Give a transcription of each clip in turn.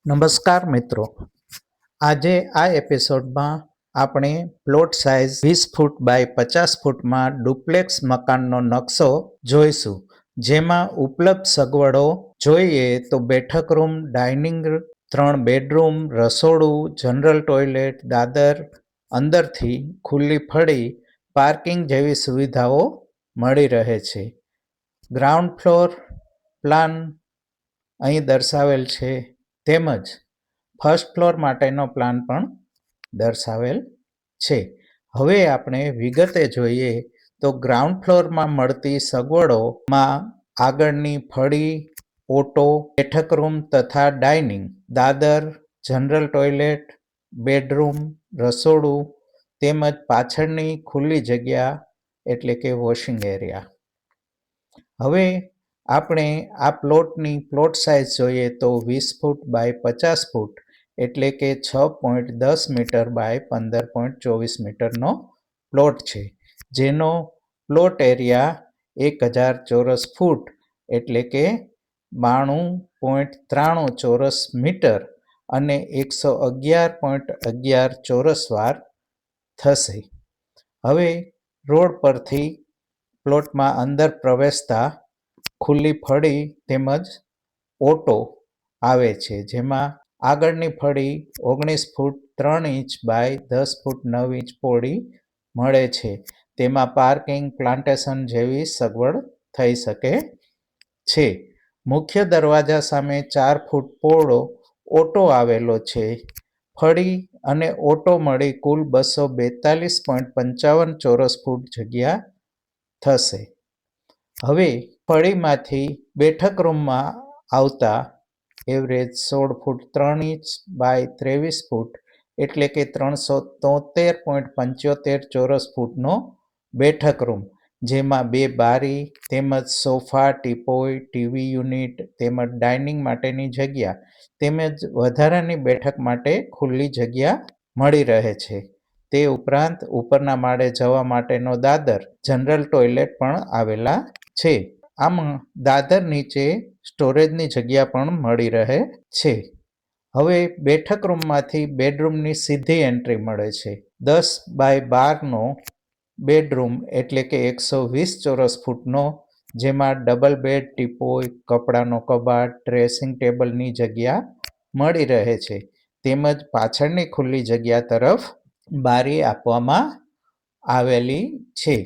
નમસ્કાર મિત્રો, આજે આ એપિસોડમાં આપણે પ્લોટ સાઇઝ 20 ફૂટ બાય 50 ફૂટમાં ડુપ્લેક્સ મકાનનો નકશો જોઈશું, જેમાં ઉપલબ્ધ સગવડો જોઈએ તો બેઠક રૂમ, ડાઇનિંગ, 3 બેડરૂમ, રસોડું, જનરલ ટોયલેટ, દાદર, અંદરથી ખુલ્લી ફળી, પાર્કિંગ જેવી સુવિધાઓ મળી રહે છે. ગ્રાઉન્ડ ફ્લોર પ્લાન અહીં દર્શાવેલ છે, તેમજ ફર્સ્ટ ફ્લોર માટેનો પ્લાન પણ દર્શાવેલ છે. હવે આપણે વિગતે જોઈએ તો ગ્રાઉન્ડ ફ્લોરમાં મળતી સગવડોમાં આગળની ફળી, ઓટો, બેઠક રૂમ તથા ડાઇનિંગ, દાદર, જનરલ ટોયલેટ, બેડરૂમ, રસોડું તેમજ પાછળની ખુલ્લી જગ્યા એટલે કે વોશિંગ એરિયા. હવે આપણે આ પ્લોટની પ્લોટ સાઇઝ જોઈએ તો 20 ફૂટ બાય 50 ફૂટ એટલે કે 6.10 મીટર બાય 15.24 મીટરનો પ્લોટ છે, જેનો પ્લોટ એરિયા 1000 ચોરસ ફૂટ એટલે કે 92.93 ચોરસ મીટર અને 111.11 ચોરસ વાર થશે. હવે રોડ પરથી પ્લોટમાં અંદર પ્રવેશતા ખુલ્લી ફળી તેમજ ઓટો આવે છે, જેમાં આગળની ફળી 19 ફૂટ 3 ઇંચ બાય 10 ફૂટ 9 ઇંચ પહોળી મળે છે. તેમાં પાર્કિંગ, પ્લાન્ટેશન જેવી સગવડ થઈ શકે છે. મુખ્ય દરવાજા સામે 4 ફૂટ પહોળો ઓટો આવેલો છે. ફળી અને ઓટો મળી કુલ 242.55 ચોરસ ફૂટ જગ્યા થશે. હવે ફળીમાંથી બેઠક રૂમમાં આવતા એવરેજ 16 ફૂટ 3 ઇંચ બાય 23 ફૂટ એટલે કે 373.75 ચોરસ ફૂટનો બેઠક રૂમ, જેમાં 2 બારી તેમજ સોફા, ટીપોય, ટીવી યુનિટ તેમજ ડાઇનિંગ માટેની જગ્યા તેમજ વધારાની બેઠક માટે ખુલ્લી જગ્યા મળી રહે છે. તે ઉપરાંત ઉપરના માળે જવા માટેનો દાદર, જનરલ ટોયલેટ પણ આવેલા છે. આમાં દાદર નીચે સ્ટોરેજની જગ્યા પણ મળી રહે છે. હવે બેઠક રૂમમાંથી બેડરૂમની સીધી એન્ટ્રી મળે છે. 10 બાય 12નો બેડરૂમ એટલે કે 120 ચોરસ ફૂટનો, જેમાં ડબલ બેડ, ટીપોય, કપડાનો કબાટ, ડ્રેસિંગ ટેબલની જગ્યા મળી રહે છે. તેમજ પાછળની ખુલ્લી જગ્યા તરફ બારી આપવામાં આવેલી છે.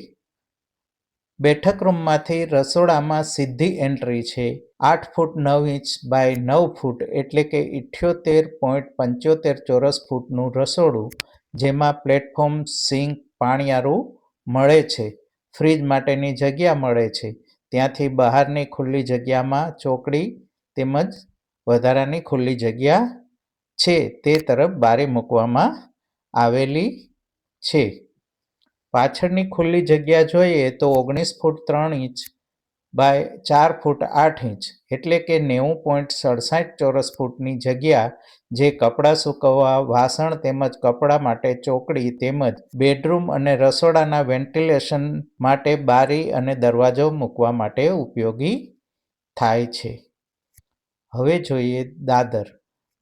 બેઠક રૂમમાંથી રસોડામાં સીધી એન્ટ્રી છે. 8 ફૂટ 9 ઇંચ બાય 9 ફૂટ એટલે કે 78.75 ચોરસ ફૂટનું રસોડું, જેમાં પ્લેટફોર્મ, સિંક, પાણીયારું મળે છે. ફ્રીજ માટેની જગ્યા મળે છે. ત્યાંથી બહારની ખુલ્લી જગ્યામાં ચોકડી તેમજ વધારાની ખુલ્લી જગ્યા છે, તે તરફ બારી મૂકવામાં આવેલી છે. પાછળની ખુલ્લી જગ્યા જોઈએ તો 19 ફૂટ 3 ઇંચ બાય 4 ફૂટ 8 ઇંચ એટલે કે 90.67 ચોરસ ફૂટની જગ્યા, જે કપડાં સૂકવવા, વાસણ તેમજ કપડાં માટે ચોકડી તેમજ બેડરૂમ અને રસોડાના વેન્ટિલેશન માટે બારી અને દરવાજો મૂકવા માટે ઉપયોગી થાય છે. હવે જોઈએ દાદર.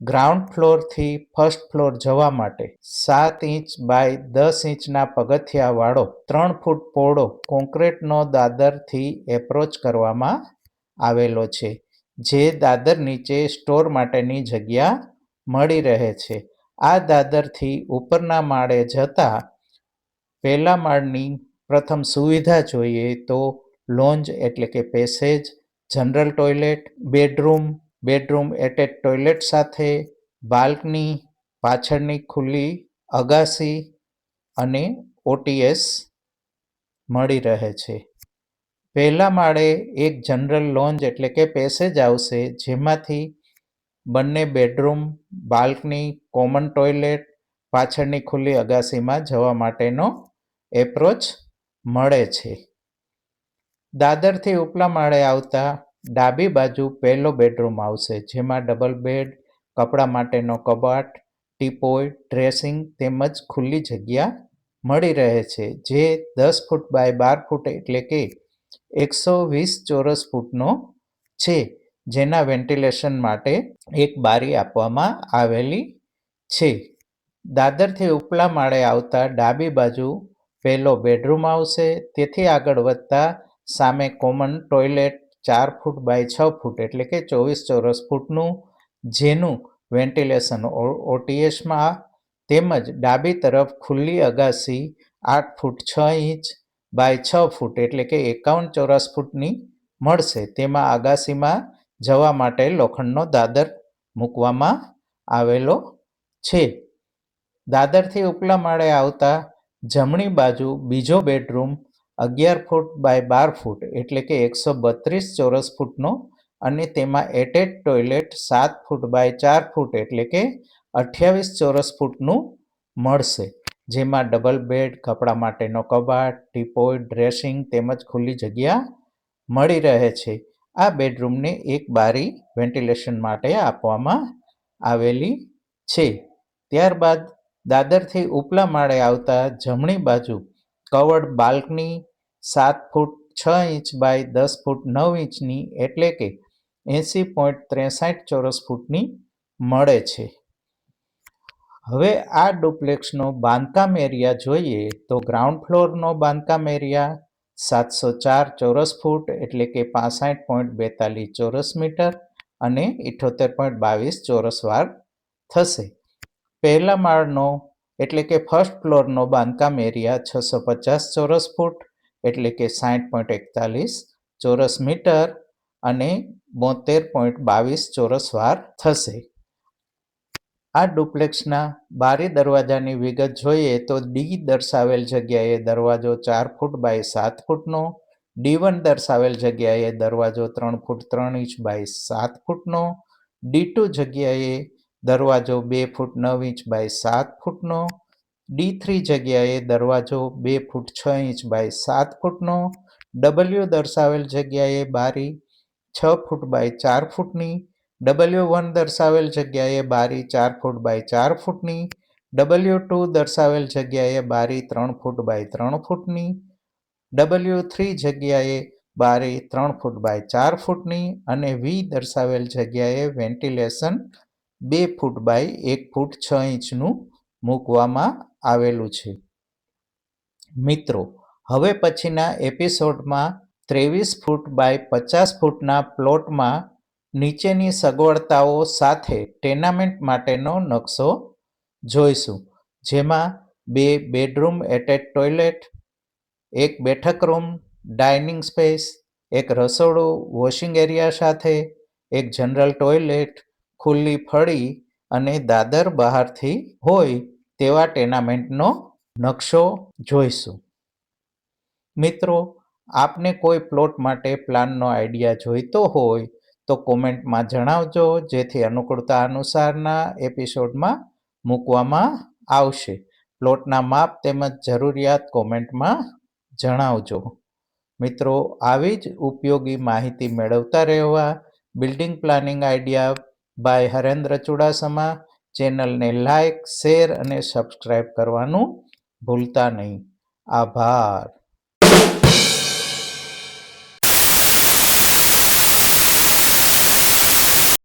ગ્રાઉન્ડ ફ્લોરથી ફર્સ્ટ ફ્લોર જવા માટે 7 ઇંચ બાય 10 ઇંચના પગથિયાવાળો 3 ફૂટ પહોળો કોન્ક્રીટનો દાદરથી એપ્રોચ કરવામાં આવેલો છે, જે દાદર નીચે સ્ટોર માટેની જગ્યા મળી રહે છે. આ દાદરથી ઉપરના માળે જતા પહેલા માળની પ્રથમ સુવિધા જોઈએ તો લોન્જ એટલે કે passage, general toilet, bedroom attach toilet સાથે, બાલ્કની, પાછળની ખુલ્લી અગાસી અને ઓટીએસ મળી રહે છે. પહેલા માળે એક જનરલ લોન્જ એટલે કે પેસેજ આવશે, જેમાંથી બંને બેડરૂમ, બાલ્કની, કોમન ટોયલેટ, પાછળની ખુલ્લી અગાસીમાં જવા માટેનો એપ્રોચ મળે છે. દાદરથી ઉપલા માળે આવતા ડાબી બાજુ પહેલો બેડરૂમ આવશે, જેમાં ડબલ બેડ, કપડાં માટેનો કબાટ, ટીપોય, ડ્રેસિંગ તેમજ ખુલ્લી જગ્યા મળી રહે છે, જે 10 ફૂટ બાય 12 ફૂટ એટલે કે 120 ચોરસ ફૂટનો છે. જેના વેન્ટિલેશન માટે એક બારી આપવામાં આવેલી છે. દાદરથી ઉપલા માળે આવતા ડાબી બાજુ પહેલો બેડરૂમ આવશે. તેથી આગળ વધતા સામે કોમન ટોયલેટ 4 ફૂટ બાય 6 ફૂટ એટલે કે 24 ચોરસ ફૂટનું, જેનું વેન્ટિલેશન ઓટીએસમાં, તેમજ ડાબી તરફ ખુલ્લી અગાસી 8 ફૂટ 6 ઇંચ બાય 6 ફૂટ એટલે કે 51 ચોરસ ફૂટની મળશે. તેમાં અગાસીમાં જવા માટે લોખંડનો દાદર મૂકવામાં આવેલો છે. દાદરથી ઉપલા માળે આવતા જમણી બાજુ બીજો બેડરૂમ 11 ફૂટ બાય 12 ફૂટ એટલે કે 132 ચોરસ ફૂટનો અને તેમાં એટેચ ટોયલેટ 7 ફૂટ બાય 4 ફૂટ એટલે કે 28 ચોરસ ફૂટનું મળશે. જેમાં ડબલ બેડ, કપડા માટેનો કબાટ, ટીપોય, ડ્રેસિંગ તેમજ ખુલ્લી જગ્યા મળી રહે છે. આ બેડરૂમને એક બારી વેન્ટિલેશન માટે આપવામાં આવેલી છે. ત્યારબાદ દાદરથી ઉપલા માળે આવતા જમણી બાજુ covered balcony 7 foot 6 inch by 10 foot 9 ઇંચની એટલે કે 80.63 ચોરસ ફૂટની મળે છે. હવે આ ડુપ્લેક્સનો બાંધકામ એરિયા જોઈએ તો ગ્રાઉન્ડ ફ્લોરનો બાંધકામ એરિયા 704 ચોરસ ફૂટ એટલે કે 65.42 ચોરસ મીટર અને 78.22 ચોરસ વાર થશે. પહેલા માળનો એટલે કે ફર્સ્ટ ફ્લોરનો બાંધકામ એરિયા 650 ચોરસ ફૂટ એટલે કે 60.41 ચોરસ મીટર અને 72.22 ચોરસ વાર થશે. આ ડુપ્લેક્સના બારી દરવાજાની વિગત જોઈએ તો ડી દર્શાવેલ જગ્યાએ દરવાજો 4 ફૂટ બાય 7 ફૂટનો, D1 દર્શાવેલ જગ્યાએ દરવાજો 3 ફૂટ 3 ઇંચ બાય 7 ફૂટનો, D2 જગ્યાએ દરવાજો 2 ફૂટ 9 ઇંચ બાય 7 ફૂટનો, D3 જગ્યાએ દરવાજો 2 ફૂટ 6 ઇંચ બાય 7 ફૂટનો, W દર્શાવેલ જગ્યાએ બારી 6 ફૂટ બાય 4 ફૂટની, W1 દર્શાવેલ જગ્યાએ બારી 4 ફૂટ બાય 4 ફૂટની, W2 દર્શાવેલ જગ્યાએ બારી 3 ફૂટ બાય 3 ફૂટની, W3 જગ્યાએ બારી 3 ફૂટ બાય 4 ફૂટની અને V દર્શાવેલ જગ્યાએ વેન્ટિલેશન 2 ફૂટ બાય 1 ફૂટ 6 ઇંચનું મૂકવામાં આવેલું છે. મિત્રો, હવે પછીના એપિસોડમાં 23 ફૂટ બાય 50 ફૂટના પ્લોટમાં નીચેની સગવડતાઓ સાથે ટેનામેન્ટ માટેનો નકશો જોઈશું, જેમાં 2 બેડરૂમ એટેચ ટોયલેટ, 1 બેઠક રૂમ, ડાઇનિંગ સ્પેસ, 1 રસોડું વોશિંગ એરિયા સાથે, 1 જનરલ ટોયલેટ, ખુલ્લી ફળી અને દાદર બહારથી હોય તેવા ટેનામેન્ટનો નકશો જોઈશું. મિત્રો, આપને કોઈ પ્લોટ માટે પ્લાનનો આઈડિયા જોઈતો હોય તો કોમેન્ટમાં જણાવજો, જેથી અનુકૂળતા અનુસારના એપિસોડમાં મૂકવામાં આવશે. પ્લોટના માપ તેમજ જરૂરિયાત કોમેન્ટમાં જણાવજો. મિત્રો, આવી જ ઉપયોગી માહિતી મેળવતા રહેવા building planning idea by Harendra Chudasama ચેનલને લાઇક, શેર અને સબસ્ક્રાઇબ કરવાનું ભૂલતા નહીં. આભાર.